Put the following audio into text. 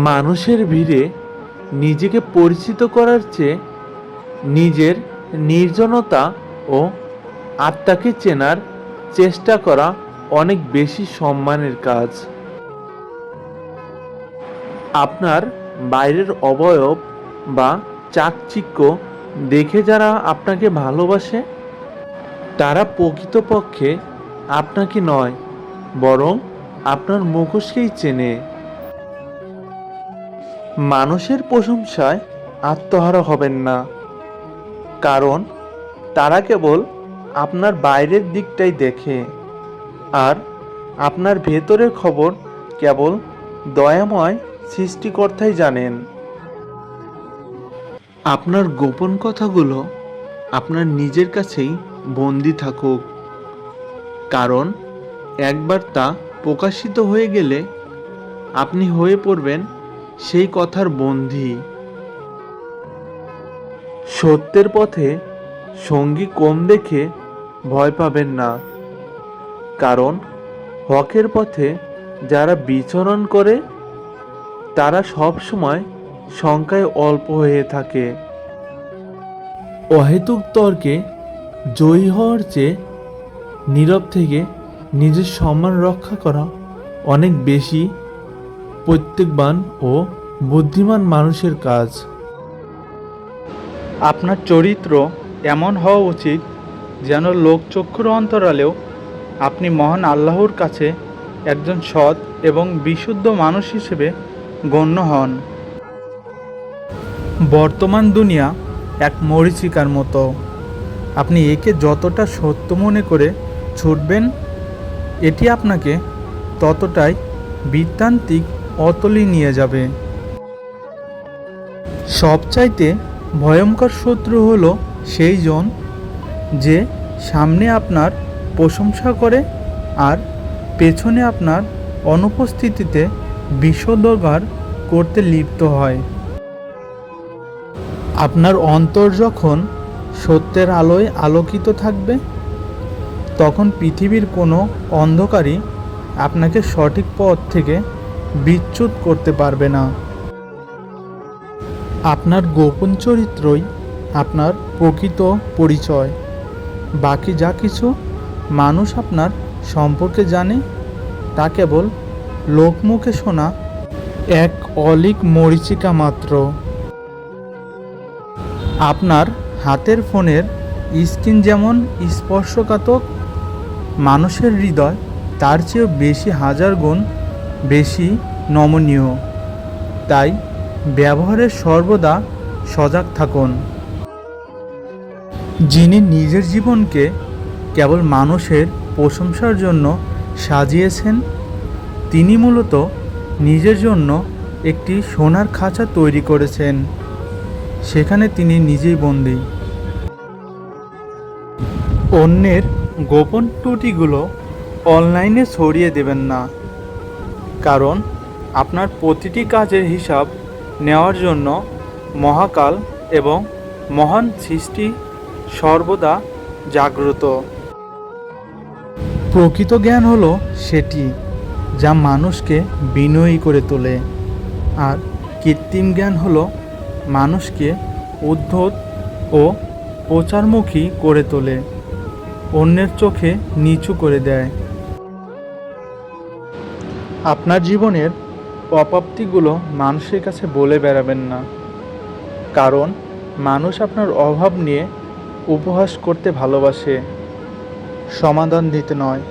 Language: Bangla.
মানুষের ভিড়ে নিজেকে পরিচিত করার চেয়ে নিজের নির্জনতা ও আত্মাকে চেনার চেষ্টা করা অনেক বেশি সম্মানের কাজ। আপনার বাইরের অবয়ব বা চাকচিক্য দেখে যারা আপনাকে ভালোবাসে, তারা প্রকৃতপক্ষে আপনাকে নয়, বরং আপনার মুখোশকেই চেনে। মানুষের প্রশংসায় আত্মহারা হবেন না, কারণ তারা কেবল আপনার বাইরের দিকটাই দেখে, আর আপনার ভেতরের খবর কেবল দয়াময় সৃষ্টিকর্তাই জানেন। আপনার গোপন কথাগুলো আপনার নিজের কাছেই বন্দি থাকুক, কারণ একবার তা প্রকাশিত হয়ে গেলে আপনি হয়ে পড়বেন সেই কথার বন্দী। সত্যের পথে সঙ্গী কম দেখে ভয় পাবেন না, কারণ হকের পথে যারা বিচরণ করে তারা সব সময় সংখ্যায় অল্প হয়ে থাকে। অহেতুক তর্কে জয়ী হওয়ার চেয়ে নীরব থেকে নিজের সম্মান রক্ষা করা অনেক বেশি প্রত্যেকবান ও বুদ্ধিমান মানুষের কাজ। আপনার চরিত্র এমন হওয়া উচিত যেন লোকচক্ষুর অন্তরালেও আপনি মহান আল্লাহর কাছে একজন সৎ এবং বিশুদ্ধ মানুষ হিসেবে গণ্য হন। বর্তমান দুনিয়া এক মরীচিকার মতো, আপনি একে যতটা সত্য মনে করে ছুটবেন, এটি আপনাকে ততটাই বৃত্তান্তিক অতলে নিয়ে যাবে। সবচাইতে ভয়ঙ্কর শত্রু হলো সেই জন যে সামনে আপনার প্রশংসা করে আর পেছনে আপনার অনুপস্থিতিতে বিষোদ্গার করতে লিপ্ত হয়। আপনার অন্তর যখন সত্যের আলোয় আলোকিত থাকবে, তখন পৃথিবীর কোনো অন্ধকারই আপনাকে সঠিক পথ থেকে বিচ্যুত করতে পারবে না। আপনার গোপন চরিত্রই আপনার প্রকৃত পরিচয়। বাকি যা কিছু মানুষ আপনার সম্পর্কে জানে তা কেবল লোকমুখে শোনা এক অলীক মরীচিকা মাত্র। আপনার হাতের ফোনের স্ক্রিন যেমন স্পর্শকাতর, মানুষের হৃদয় তার চেয়েও বেশি হাজার গুণ বেশি নমনীয়। তাই ব্যবহারে সর্বদা সজাগ থাকুন। যিনি নিজের জীবনকে কেবল মানুষের প্রশংসার জন্য সাজিয়েছেন, তিনি মূলত নিজের জন্য একটি সোনার খাঁচা তৈরি করেছেন, সেখানে তিনি নিজেই বন্দী। অন্যের গোপন ত্রুটিগুলো অনলাইনে ছড়িয়ে দেবেন না, কারণ আপনার প্রতিটি কাজের হিসাব নেওয়ার জন্য মহাকাল এবং মহান সৃষ্টি সর্বদা জাগ্রত। প্রকৃত জ্ঞান হলো সেটি যা মানুষকে বিনয়ী করে তোলে, আর কৃত্রিম জ্ঞান হলো মানুষকে উদ্ধত ও প্রচারমুখী করে তোলে, অন্যের চোখে নিচু করে দেয়। আপনার জীবনের অপ্রাপ্তিগুলো মানুষের কাছে বলে বেড়াবেন না, কারণ মানুষ আপনার অভাব নিয়ে উপহাস করতে ভালোবাসে, সমাধান দিতে নয়।